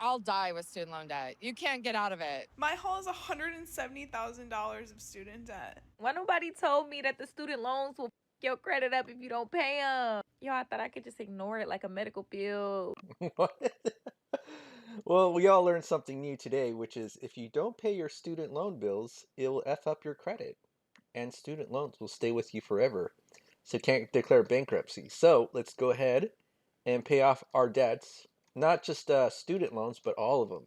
I'll die with student loan debt. You can't get out of it. My haul is $170,000 of student debt. Why nobody told me that the student loans will f your credit up if you don't pay them? Yo, I thought I could just ignore it like a medical bill. What? Well, we all learned something new today, which is if you don't pay your student loan bills, it'll F up your credit, and student loans will stay with you forever. So you can't declare bankruptcy. So let's go ahead and pay off our debts, not just student loans, but all of them,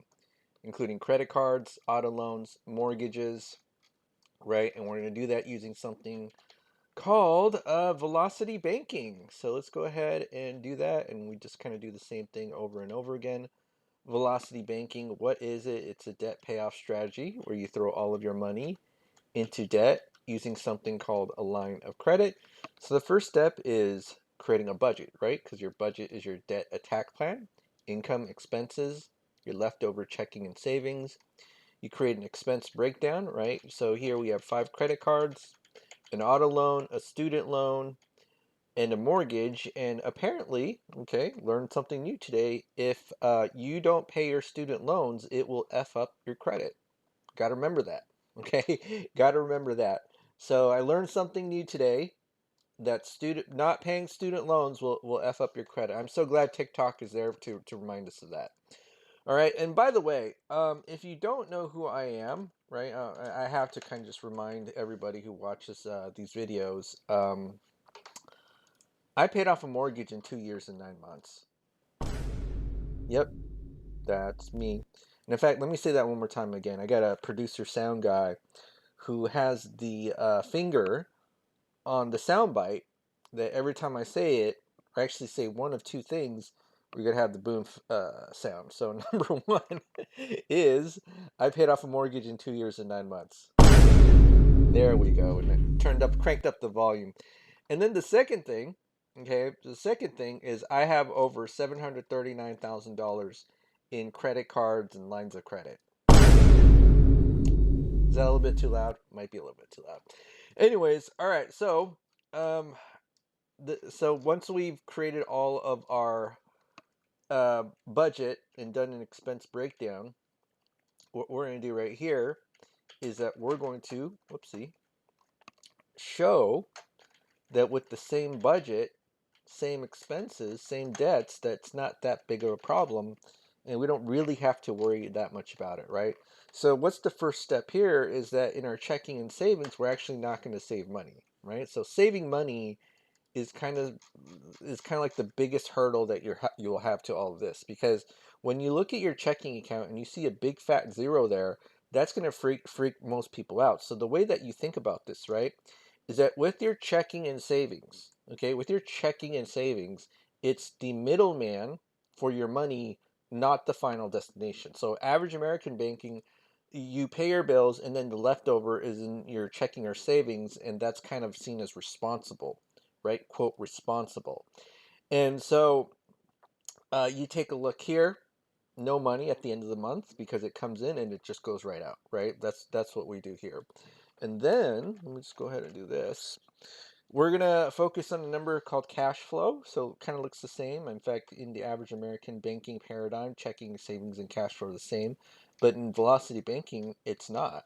including credit cards, auto loans, mortgages, right? And we're going to do that using something called velocity banking. So let's go ahead and do that, and we just kind of do the same thing over and over again. Velocity banking, what is it? It's a debt payoff strategy where you throw all of your money into debt using something called a line of credit. So the first step is creating a budget, right? Because your budget is your debt attack plan, income, expenses, your leftover checking and savings. You create an expense breakdown, right? So here we have 5 credit cards, an auto loan, a student loan, and a mortgage. And apparently, okay, learned something new today. If you don't pay your student loans, it will F up your credit. Got to remember that. Okay, got to remember that. So I learned something new today that not paying student loans will F up your credit. I'm so glad TikTok is there to remind us of that. All right, and by the way, if you don't know who I am, right, I have to kind of just remind everybody who watches these videos. I paid off a mortgage in 2 years and 9 months. Yep, that's me. And in fact, let me say that one more time again. I got a producer sound guy who has the finger on the sound bite that every time I say it, I actually say one of two things. We're going to have the boom sound. So, number one is I paid off a mortgage in 2 years and 9 months. There we go. And it cranked up the volume. And then the second thing, okay, the second thing is I have over $739,000 in credit cards and lines of credit. Is that a little bit too loud? Might be a little bit too loud. Anyways, all right. So, so once we've created all of our budget and done an expense breakdown, what we're going to do right here is that we're going to, whoopsie, show that with the same budget, same expenses, same debts, that's not that big of a problem, and we don't really have to worry that much about it, right? So what's the first step here is that in our checking and savings, we're actually not going to save money, right? So saving money is kind of like the biggest hurdle that you'll have to all of this, because when you look at your checking account and you see a big fat zero there, that's going to freak most people out. So the way that you think about this, right, is that with your checking and savings, okay, with your checking and savings, it's the middleman for your money, not the final destination. So average American banking, you pay your bills and then the leftover is in your checking or savings, and that's kind of seen as responsible, right? Quote, responsible. And so you take a look here, no money at the end of the month because it comes in and it just goes right out, right? That's what we do here. And then let me just go ahead and do this. We're going to focus on a number called cash flow. So it kind of looks the same. In fact, in the average American banking paradigm, checking, savings, and cash flow are the same. But in velocity banking, it's not.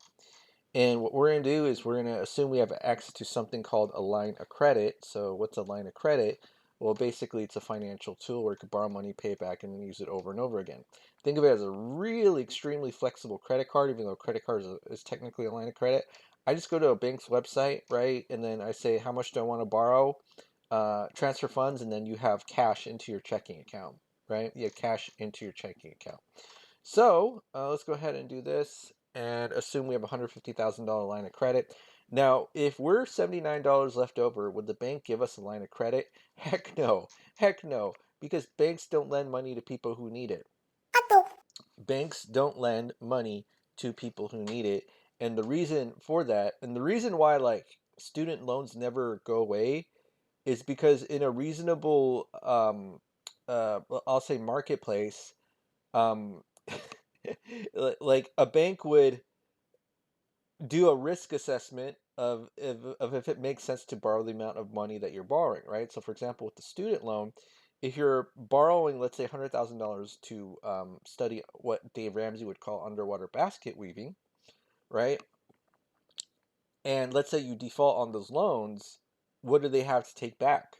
And what we're going to do is we're going to assume we have access to something called a line of credit. So what's a line of credit? Well, basically, it's a financial tool where you can borrow money, pay it back, and then use it over and over again. Think of it as a really extremely flexible credit card, even though a credit card is technically a line of credit. I just go to a bank's website, right? And then I say, how much do I want to borrow? Transfer funds, and then you have cash into your checking account, right? You have cash into your checking account. So let's go ahead and do this and assume we have a $150,000 line of credit. Now, if we're $79 left over, would the bank give us a line of credit? Heck no. Heck no. Because banks don't lend money to people who need it. Banks don't lend money to people who need it. And the reason for that, and the reason why like student loans never go away, is because in a reasonable, I'll say marketplace, um, like a bank would do a risk assessment of if it makes sense to borrow the amount of money that you're borrowing, right? So for example, with the student loan, if you're borrowing, let's say $100,000 to study what Dave Ramsey would call underwater basket weaving, right? And let's say you default on those loans, what do they have to take back?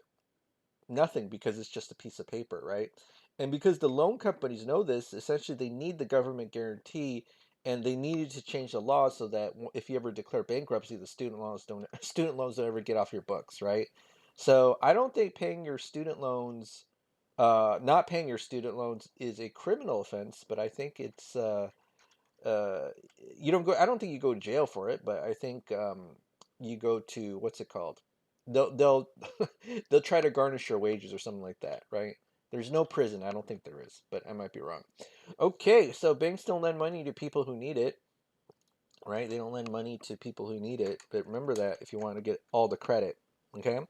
Nothing, because it's just a piece of paper, right? And because the loan companies know this, essentially they need the government guarantee, and they needed to change the law so that if you ever declare bankruptcy, the student loans don't ever get off your books, right? So I don't think paying your student loans, not paying your student loans is a criminal offense, but I think it's uh, you don't go. I don't think you go to jail for it, but I think you go to, what's it called? They'll they'll try to garnish your wages or something like that, right? There's no prison. I don't think there is, but I might be wrong. Okay, so banks don't lend money to people who need it, right? They don't lend money to people who need it, but remember that if you want to get all the credit, okay? All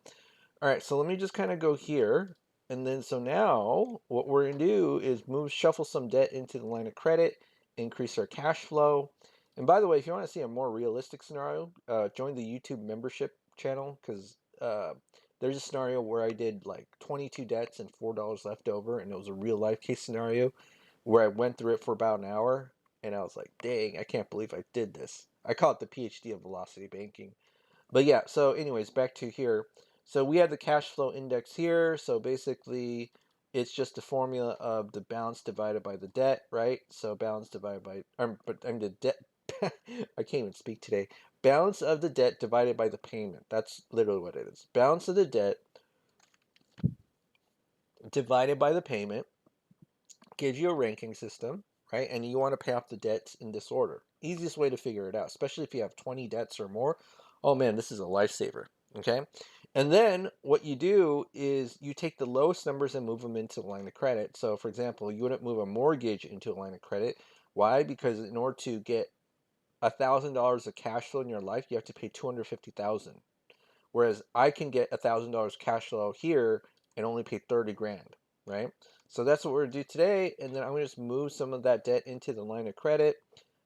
right, so let me just kind of go here. And then so now what we're going to do is shuffle some debt into the line of credit, increase our cash flow. And by the way, if you want to see a more realistic scenario, join the YouTube membership channel, because there's a scenario where I did like 22 debts and $4 left over, and it was a real life case scenario where I went through it for about an hour, and I was like, dang, I can't believe I did this. I call it the PhD of velocity banking. But yeah, so anyways, back to here. So we have the cash flow index here. So basically, it's just the formula of the balance divided by the debt, right? So balance divided by, but I'm the debt. I can't even speak today. Balance of the debt divided by the payment. That's literally what it is. Balance of the debt divided by the payment gives you a ranking system, right? And you want to pay off the debts in this order. Easiest way to figure it out, especially if you have 20 debts or more. Oh man, this is a lifesaver, okay? And then what you do is you take the lowest numbers and move them into the line of credit. So for example, you wouldn't move a mortgage into a line of credit. Why? Because in order to get $1,000 of cash flow in your life, you have to pay 250,000. Whereas I can get $1,000 cash flow here and only pay 30 grand, right? So that's what we're gonna do today. And then I'm gonna just move some of that debt into the line of credit.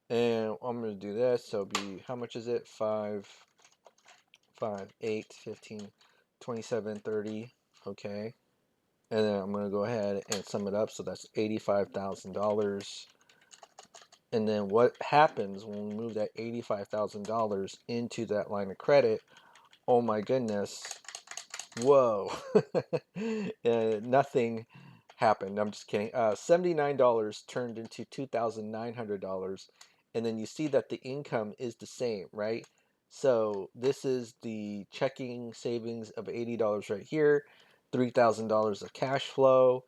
And I'm gonna do this. So it'll be, how much is it? 5, 8, 15, 27, 30. Okay. And then I'm gonna go ahead and sum it up. So that's $85,000. And then what happens when we move that $85,000 into that line of credit? Oh my goodness. Whoa. Nothing happened. I'm just kidding. $79 turned into $2,900. And then you see that the income is the same, right? So this is the checking savings of $80 right here, $3,000 of cash flow.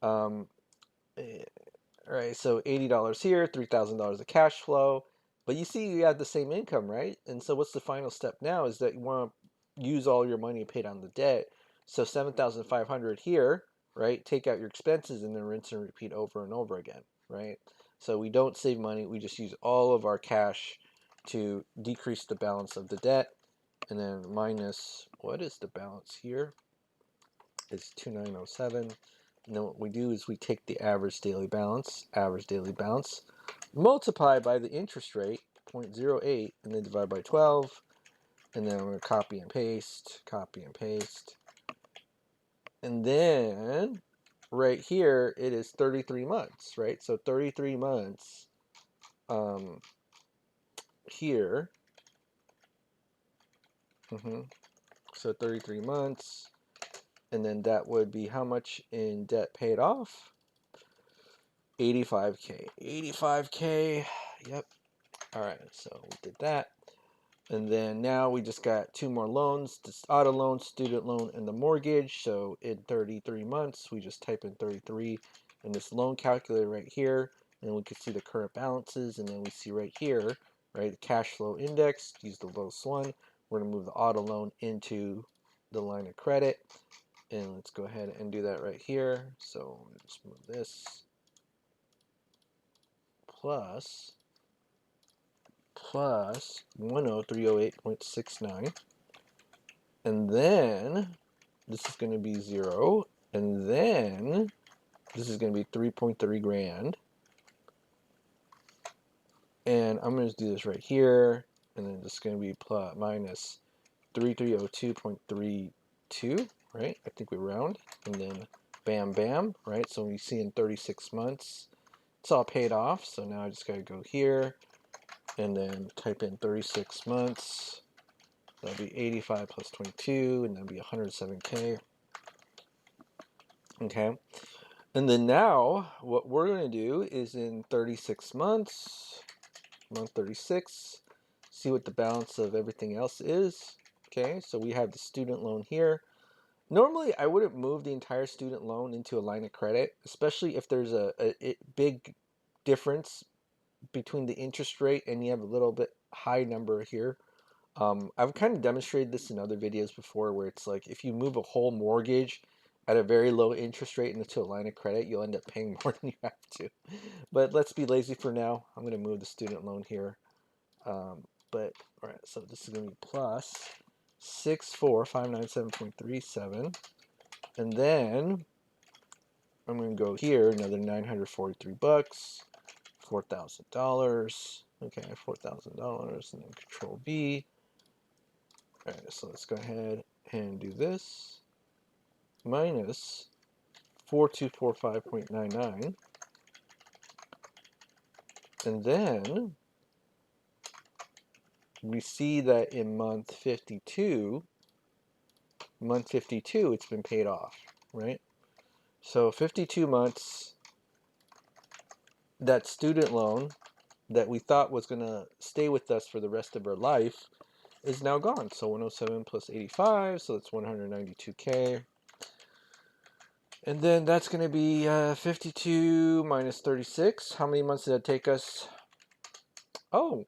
Um, all right, so $80 here, $3,000 of cash flow. But you see you have the same income, right? And so what's the final step now is that you want to use all your money to pay down the debt. So 7,500 here, right? Take out your expenses and then rinse and repeat over and over again, right? So we don't save money, we just use all of our cash to decrease the balance of the debt. And then minus, what is the balance here? It's 2907. And then what we do is we take the average daily balance, multiply by the interest rate, 0.08, and then divide by 12. And then I'm going to copy and paste. And then right here, it is 33 months, right? So 33 months here. So 33 months. And then that would be how much in debt paid off? 85K. 85K. Yep. All right. So we did that. And then now we just got two more loans, this auto loan, student loan, and the mortgage. So in 33 months, we just type in 33 in this loan calculator right here. And we can see the current balances. And then we see right here, right, the cash flow index, use the lowest one. We're going to move the auto loan into the line of credit. And let's go ahead and do that right here. So let's move this. Plus 10308.69, and then this is going to be 0, and then this is going to be 3.3 grand, and I'm going to do this right here, and then this is going to be plus minus 3302.32, right? I think we round, and then bam, bam, right? So we see in 36 months, it's all paid off. So now I just got to go here and then type in 36 months. That'll be 85 plus 22, and that'll be 107K. Okay. And then now what we're going to do is in 36 months, month 36, see what the balance of everything else is. Okay, so we have the student loan here. Normally, I wouldn't move the entire student loan into a line of credit, especially if there's a big difference between the interest rate and you have a little bit high number here. I've kind of demonstrated this in other videos before where it's like if you move a whole mortgage at a very low interest rate into a line of credit, you'll end up paying more than you have to. But let's be lazy for now. I'm going to move the student loan here. But all right, so this is going to be plus 64597.37, and then I'm going to go here another 943 bucks, $4,000. Okay, $4,000, and then Control V. All right, so let's go ahead and do this. Minus 4245.99, and then we see that in month 52, it's been paid off, right? So 52 months, that student loan that we thought was going to stay with us for the rest of our life is now gone. So 107 plus 85, so that's 192K. And then that's going to be 52 minus 36. How many months did that take us? Oh,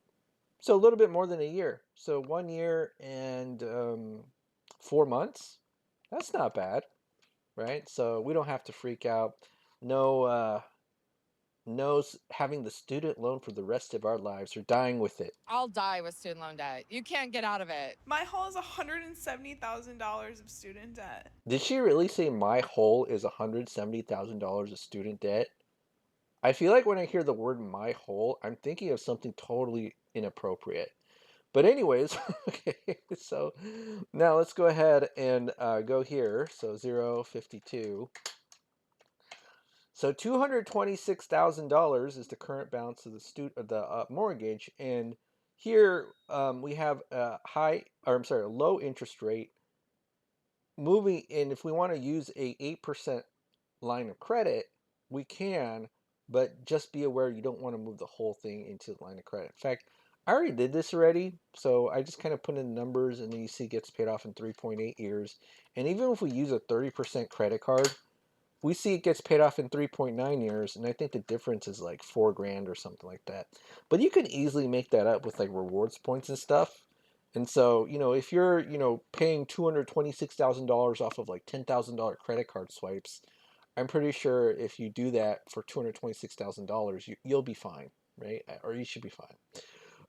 so a little bit more than a year. So 1 year and 4 months. That's not bad, right? So we don't have to freak out. No, having the student loan for the rest of our lives or dying with it. I'll die with student loan debt. You can't get out of it. My whole is $170,000 of student debt. Did she really say my whole is $170,000 of student debt? I feel like when I hear the word my whole, I'm thinking of something totally inappropriate. But anyways, okay, so now let's go ahead and go here. So 0.52. So $226,000 is the current balance of the mortgage, and here we have a low interest rate. Moving in, if we want to use a 8% line of credit, we can, but just be aware you don't want to move the whole thing into the line of credit. In fact, I already did this already, so I just kind of put in the numbers, and then you see it gets paid off in 3.8 years. And even if we use a 30% credit card, we see it gets paid off in 3.9 years, and I think the difference is like $4,000 or something like that. But you can easily make that up with like rewards points and stuff. And so, if you're, paying $226,000 off of like $10,000 credit card swipes, I'm pretty sure if you do that for $226,000, you'll be fine, right? Or you should be fine.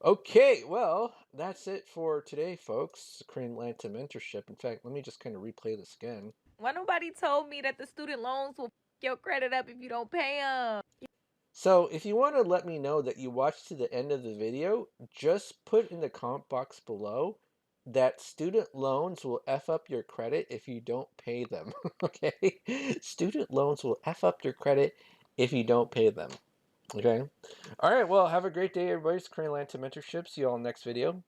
Okay, well, that's it for today, folks. Korean Atlanta Mentorship. In fact, let me just kind of replay this again. Why nobody told me that the student loans will your credit up if you don't pay them? So if you want to let me know that you watched to the end of the video, just put in the comment box below that student loans will F up your credit if you don't pay them, okay? Student loans will F up your credit if you don't pay them, okay? All right, well, have a great day, everybody. It's Korean Atlanta Mentorship. See you all next video.